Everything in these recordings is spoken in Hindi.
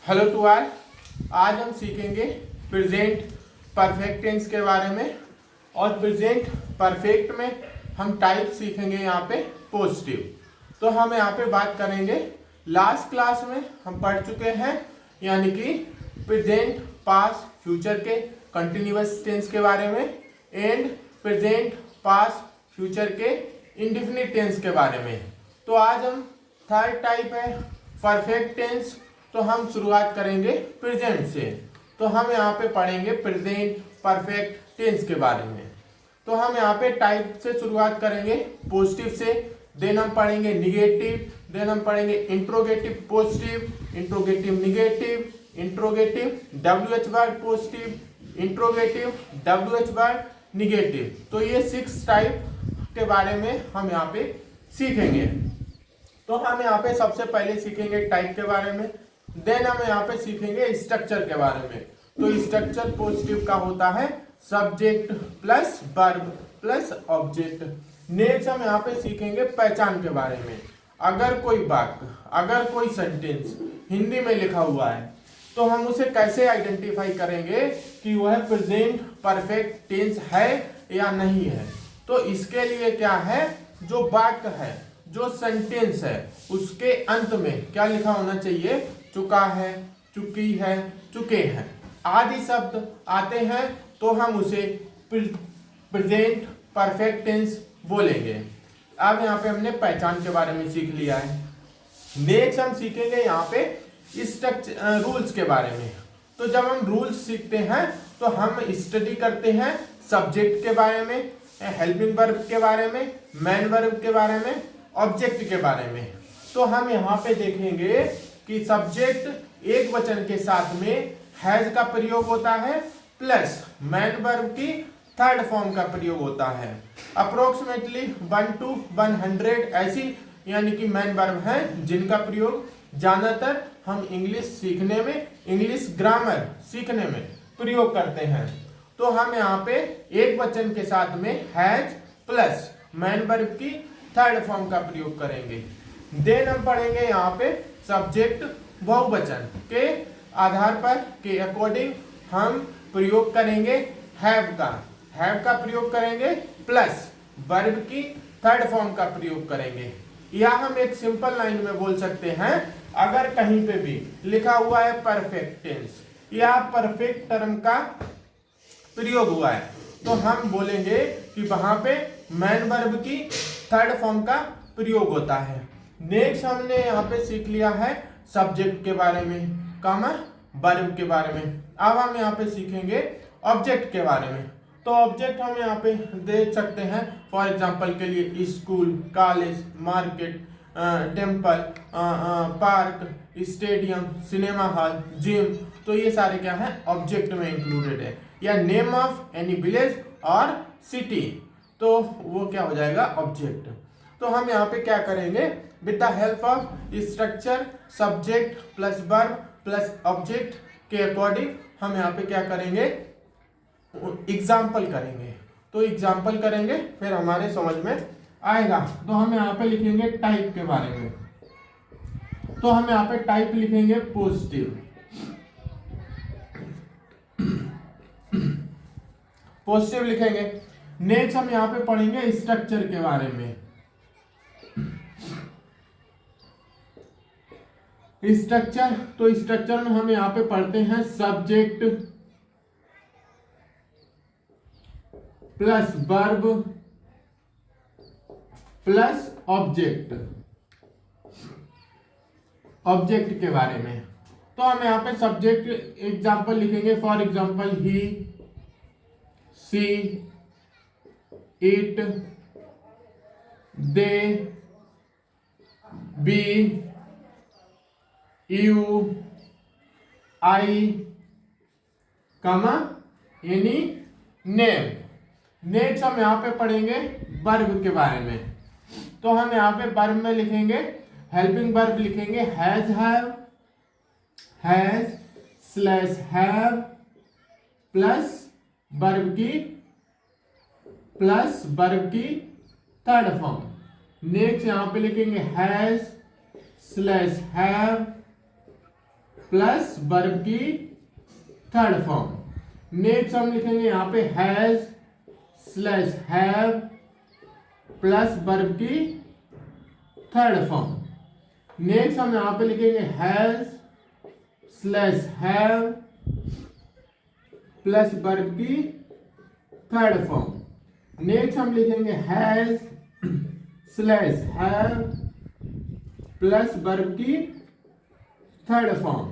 Hello to all. आज हम सीखेंगे प्रेजेंट परफेक्ट टेंस के बारे में। और प्रेजेंट परफेक्ट में हम टाइप सीखेंगे यहाँ पे पॉजिटिव। तो हम यहाँ पे बात करेंगे, लास्ट क्लास में हम पढ़ चुके हैं यानी कि प्रेजेंट पास्ट फ्यूचर के कंटिन्यूअस टेंस के बारे में एंड प्रेजेंट पास्ट फ्यूचर के इंडेफिनिट टेंस के बारे में। तो आज हम थर्ड टाइप है परफेक्ट टेंस। तो हम शुरुआत करेंगे प्रेजेंट से। तो हम यहाँ पे पढ़ेंगे प्रेजेंट परफेक्ट टेंस के बारे में। तो हम यहाँ पे टाइप से शुरुआत करेंगे पॉजिटिव से, देन हम पढ़ेंगे निगेटिव, देन हम पढ़ेंगे interrogative positive, interrogative negative, interrogative WH word positive, interrogative WH word negative. तो ये 6 टाइप के बारे में हम यहाँ पे सीखेंगे। तो हम यहाँ पे सबसे पहले सीखेंगे टाइप के बारे में, देन हम यहाँ पे सीखेंगे स्ट्रक्चर के बारे में। तो स्ट्रक्चर पॉजिटिव का होता है subject plus verb plus object. Next हम यहाँ पे सीखेंगे पहचान के बारे में। अगर कोई वाक्य, अगर कोई सेंटेंस हिंदी में लिखा हुआ है तो हम उसे कैसे आइडेंटिफाई करेंगे कि वह प्रेजेंट परफेक्ट टेंस है या नहीं है। तो इसके लिए क्या है, जो वाक्य है, जो सेंटेंस है, उसके अंत में क्या लिखा होना चाहिए, चुका है, चुकी है, चुके हैं आदि शब्द आते हैं तो हम उसे प्रेजेंट परफेक्ट टेंस बोलेंगे। अब यहाँ पे हमने पहचान के बारे में सीख लिया है। नेक्स्ट हम सीखेंगे यहाँ पे स्ट्रक्चर रूल्स के बारे में। तो जब हम रूल्स सीखते हैं तो हम स्टडी करते हैं सब्जेक्ट के बारे में, हेल्पिंग वर्ब के बारे में, मेन वर्ब के बारे में, ऑब्जेक्ट के बारे में। तो हम यहाँ पे देखेंगे कि सब्जेक्ट एक वचन के साथ में हैज का प्रयोग होता है प्लस मेन वर्ब की थर्ड फॉर्म का प्रयोग होता है। अप्रोक्सीमेटली 1 to 100 ऐसी यानी कि मेन वर्ब हैं जिनका प्रयोग ज्यादातर हम इंग्लिश सीखने में, इंग्लिश ग्रामर सीखने में प्रयोग करते हैं। तो हम यहाँ पे एक वचन के साथ में हैज प्लस मेन वर्ब की थर्ड फॉर्म का प्रयोग करेंगे। देन हम पढ़ेंगे यहाँ पे सब्जेक्ट बहुवचन के आधार पर के अकॉर्डिंग हम प्रयोग करेंगे हैव का प्रयोग करेंगे प्लस वर्ब की थर्ड फॉर्म का प्रयोग करेंगे। या हम एक सिंपल लाइन में बोल सकते हैं, अगर कहीं पे भी लिखा हुआ है परफेक्ट टेंस या परफेक्ट टर्म का प्रयोग हुआ है तो हम बोलेंगे कि वहां पे मेन वर्ब की थर्ड फॉर्म का प्रयोग होता है। नेक्स्ट हमने यहाँ पे सीख लिया है सब्जेक्ट के बारे में, वर्ब के बारे में। अब हम यहाँ पे सीखेंगे ऑब्जेक्ट के बारे में। तो ऑब्जेक्ट हम यहाँ पे देख सकते हैं, फॉर एग्जांपल के लिए school, college, market, temple, park, stadium, cinema hall, gym. तो ये सारे क्या है, ऑब्जेक्ट में इंक्लूडेड है। या नेम ऑफ एनी विलेज और सिटी, तो वो क्या हो जाएगा, ऑब्जेक्ट। तो हम यहाँ पे क्या करेंगे, with the help of structure subject plus verb plus object के अकॉर्डिंग हम यहाँ पे क्या करेंगे, एग्जाम्पल करेंगे। तो एग्जाम्पल करेंगे फिर हमारे समझ में आएगा। तो हम यहाँ पे लिखेंगे टाइप के बारे में। तो हम यहाँ पे टाइप लिखेंगे पॉजिटिव, पॉजिटिव लिखेंगे। नेक्स्ट हम यहाँ पे पढ़ेंगे स्ट्रक्चर के बारे में। स्ट्रक्चर, तो स्ट्रक्चर में हम यहाँ पे पढ़ते हैं subject plus verb plus object, object के बारे में। तो हम यहाँ पे सब्जेक्ट एग्जाम्पल लिखेंगे, for example he, she, it, they, we, you, I, comma any, name. Next हम यहाँ पे पढ़ेंगे वर्ब के बारे में। तो हम यहाँ पे वर्ब में लिखेंगे, हेल्पिंग वर्ब लिखेंगे has, has slash have plus verb की थर्ड फॉर्म। नेक्स्ट यहाँ पे लिखेंगे has slash have plus verb की थर्ड फॉर्म। नेक्स्ट हम लिखेंगे यहाँ पे has slash have plus verb की थर्ड फॉर्म। नेक्स्ट हम यहाँ पे लिखेंगे has slash have plus verb की थर्ड फॉर्म। नेक्स्ट हम लिखेंगे has slash have plus verb की थर्ड फॉर्म।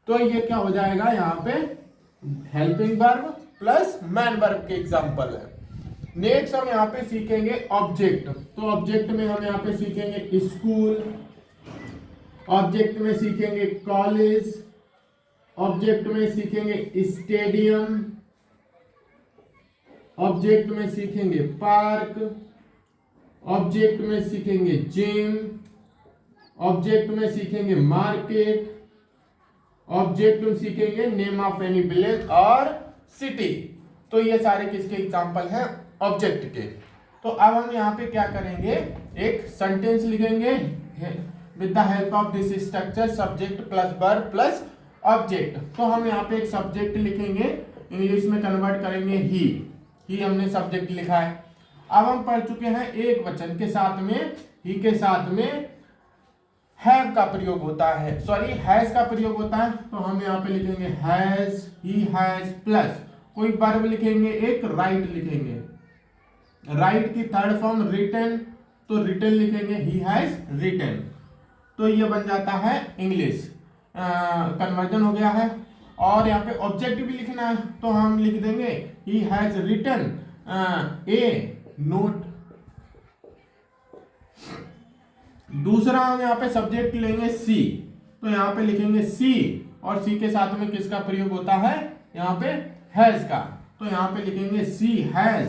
तो ये क्या हो जाएगा यहाँ पे helping verb plus man verb के एग्जांपल है। नेक्स्ट हम यहाँ पे सीखेंगे ऑब्जेक्ट। तो ऑब्जेक्ट में हम यहाँ पे सीखेंगे स्कूल, ऑब्जेक्ट में सीखेंगे कॉलेज, ऑब्जेक्ट में सीखेंगे स्टेडियम, ऑब्जेक्ट में सीखेंगे पार्क, ऑब्जेक्ट में सीखेंगे जिम, ऑब्जेक्ट में सीखेंगे मार्केट, ऑब्जेक्ट में सीखेंगे नेम ऑफ एनी विलेज और सिटी। तो ये सारे किसके एग्जांपल हैं? ऑब्जेक्ट के। तो अब हम यहाँ पे क्या करेंगे, एक सेंटेंस लिखेंगे with the help of this structure subject plus verb plus object. तो हम यहाँ पे एक सब्जेक्ट लिखेंगे, इंग्लिश में कन्वर्ट करेंगे ही हमने सब्जेक्ट लिखा है। अब हम पढ़ चुके हैं एक वचन के साथ में, ही के साथ में हैव का प्रयोग होता है, सॉरी हैज का प्रयोग होता है। तो हम यहाँ पे लिखेंगे हैज, ही हैज प्लस कोई वर्ब लिखेंगे, एक राइट लिखेंगे, राइट की थर्ड फॉर्म रिटन, तो रिटन लिखेंगे ही हैज रिटन। तो ये बन जाता है इंग्लिश कन्वर्जन हो गया है। और यहाँ पे ऑब्जेक्ट भी लिखना है, तो हम लिख देंगे he has written a note. दूसरा हम यहाँ पे सब्जेक्ट लेंगे सी, तो यहाँ पे लिखेंगे सी, और सी के साथ में किसका प्रयोग होता है? यहाँ पे हैज का। तो यहाँ पे लिखेंगे सी हैज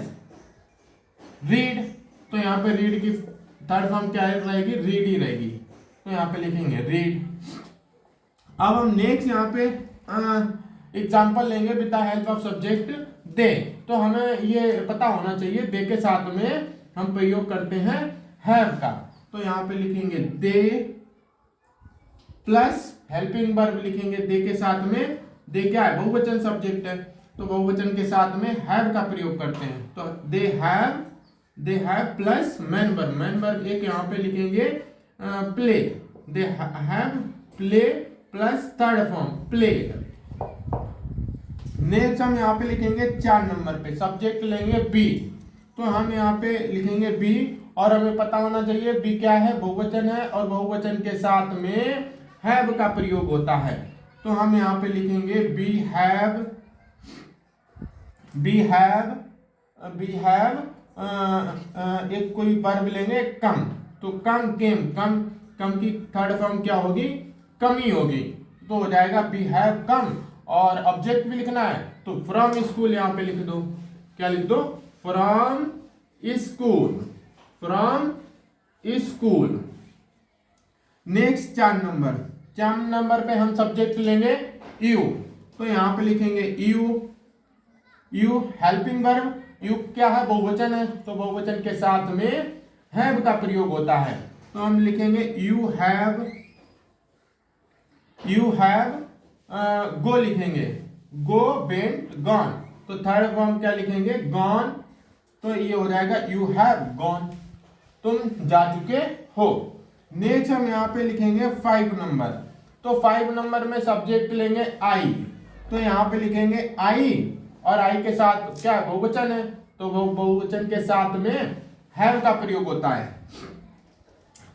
रीड, तो यहाँ पे रीड की थर्ड फॉर्म क्या रहेगी? रीड ही रहेगी, तो यहाँ पे लिखेंगे रीड। अब हम नेक्स्ट यहाँ पे एग्जाम्पल लेंगे with the help of subject they. तो हमें ये पता होना चाहिए दे के साथ में हम प्रयोग करते हैं हैव का। तो यहाँ पे लिखेंगे दे प्लस हेल्पिंग वर्ब लिखेंगे दे के साथ में। दे क्या है? बहुवचन सब्जेक्ट है, तो बहुवचन के साथ में हैव का प्रयोग करते हैं। तो they have plus man verb, man verb एक यहाँ पे लिखेंगे play, they have play plus third form played. Next हम यहाँ पे लिखेंगे 4 नंबर पे सब्जेक्ट लेंगे बी, तो हम यहाँ पे लिखेंगे बी, और हमें पता होना चाहिए बी क्या है? बहुवचन है, और बहुवचन के साथ में हैव का प्रयोग होता है। तो हम यहाँ पे लिखेंगे बी हैव एक कोई वर्ब लेंगे कम, तो कम केम, कम की थर्ड फॉर्म क्या होगी? कमी होगी, तो हो जाएगा बी हैव कम। और ऑब्जेक्ट भी लिखना है, तो फ्रॉम स्कूल यहाँ पे लिख दो, क्या लिख दो? From school. नेक्स्ट 4 नंबर पे हम सब्जेक्ट लेंगे यू, तो यहाँ पे लिखेंगे यू हेल्पिंग वर्ब, यू क्या है? बहुवचन है, तो बहुवचन के साथ में हैव का प्रयोग होता है। तो हम लिखेंगे यू हैव गो लिखेंगे, गो वेंट गॉन, तो थर्ड फॉर्म क्या लिखेंगे? गॉन, तो ये हो जाएगा यू हैव गॉन, तुम जा चुके हो। नेक्स्ट हम यहाँ पे लिखेंगे 5 नंबर, तो 5 नंबर में सब्जेक्ट लेंगे आई, तो यहाँ पे लिखेंगे आई, और आई के साथ क्या? बहुवचन है, तो बहुवचन के साथ में हैव का प्रयोग होता है।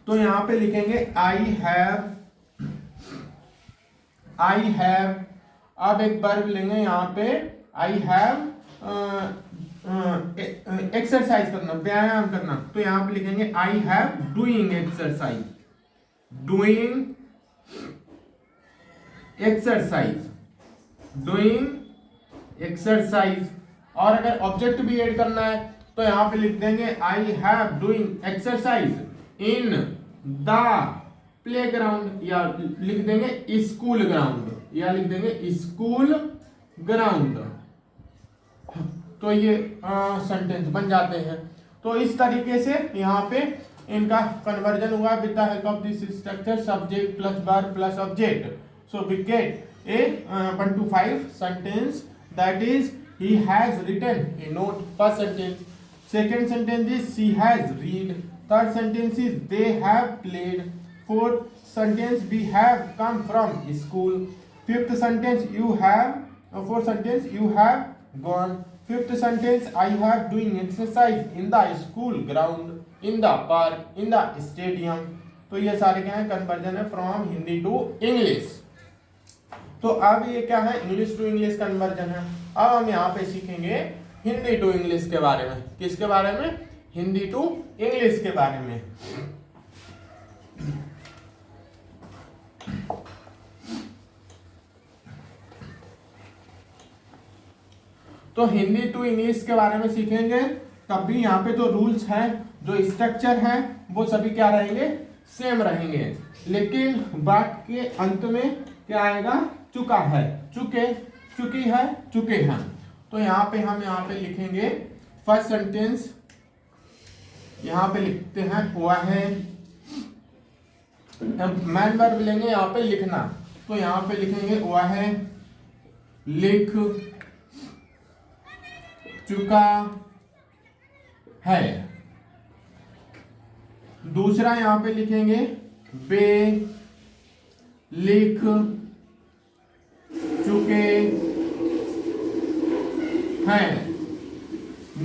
तो यहाँ पे लिखेंगे आई हैव। अब एक वर्ब लेंगे यहाँ पे आई हैव एक्सरसाइज करना, व्यायाम करना, तो यहाँ पे लिखेंगे आई हैव डूइंग एक्सरसाइज। और अगर ऑब्जेक्ट भी ऐड करना है, तो यहाँ पे लिख देंगे I have doing exercise in the playground, या लिख देंगे स्कूल ग्राउंड, या लिख देंगे स्कूल ग्राउंड। तो ये सेंटेंस बन जाते हैं। तो इस तरीके से यहाँ पे इनका कन्वर्जन हुआ with the help of this structure subject plus verb plus object. So we get a 1 to 5 sentence, that is he has written a note. First sentence. Second sentence is she has read. Third sentence is they have played. Fourth sentence we have come from school. Fifth sentence fourth sentence you have gone. Fifth sentence I have doing exercise in the school ground, in the park, in the stadium. तो ये सारे क्या है, कन्वर्जन है फ्रॉम हिंदी टू इंग्लिश। तो अब ये क्या है, इंग्लिश टू इंग्लिश कन्वर्जन है। अब हम यहाँ पे सीखेंगे हिंदी टू इंग्लिश के बारे में। किसके बारे में? हिंदी टू इंग्लिश के बारे में। तो हिंदी टू इंग्लिश के बारे में सीखेंगे, तब भी यहाँ पे जो रूल्स हैं, जो स्ट्रक्चर है, वो सभी क्या रहेंगे, सेम रहेंगे। लेकिन बात के अंत में क्या आएगा, चुका है, चुके, चुकी है, चुके हैं। तो यहाँ पे हम लिखेंगे फर्स्ट सेंटेंस, यहाँ पे लिखते हैं हुआ है, मैन वर्ब लेंगे यहाँ पे लिखना। तो यहाँ पे लिखेंगे हुआ है, लिख चुका है। दूसरा यहाँ पे लिखेंगे वे लिख चुके हैं।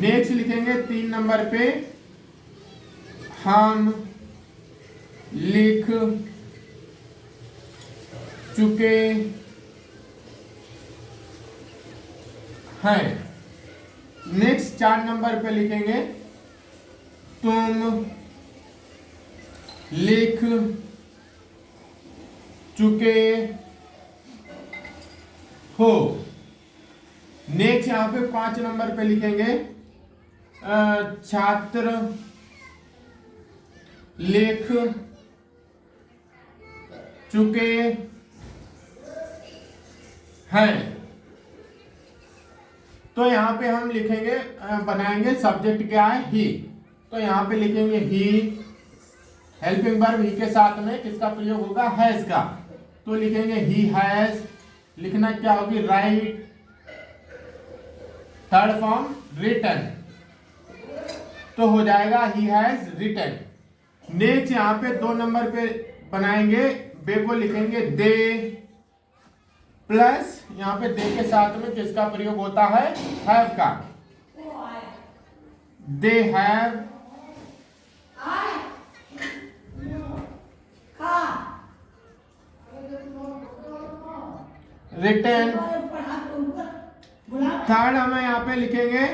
नेक्स्ट लिखेंगे 3 नंबर पे हम लिख चुके हैं। नेक्स्ट 4 नंबर पे लिखेंगे तुम लिख चुके हो। नेक्स्ट यहाँ पे 5 नंबर पे लिखेंगे छात्र लिख चुके हैं। तो यहाँ पे हम लिखेंगे, बनाएंगे सब्जेक्ट क्या है, ही। तो यहाँ पे लिखेंगे ही, हेल्पिंग वर्ब ही के साथ में किसका प्रयोग होगा, हैज का। तो लिखेंगे ही हैज, लिखना क्या होगी, राइट। थर्ड फॉर्म रिटन, तो हो जाएगा ही हैज रिटन। नेक्स्ट यहाँ पे 2 नंबर पे बनाएंगे, बे को लिखेंगे दे, प्लस यहाँ पे दे के साथ में किसका प्रयोग होता है, हैव का। They have written. थर्ड हमें यहाँ पे लिखेंगे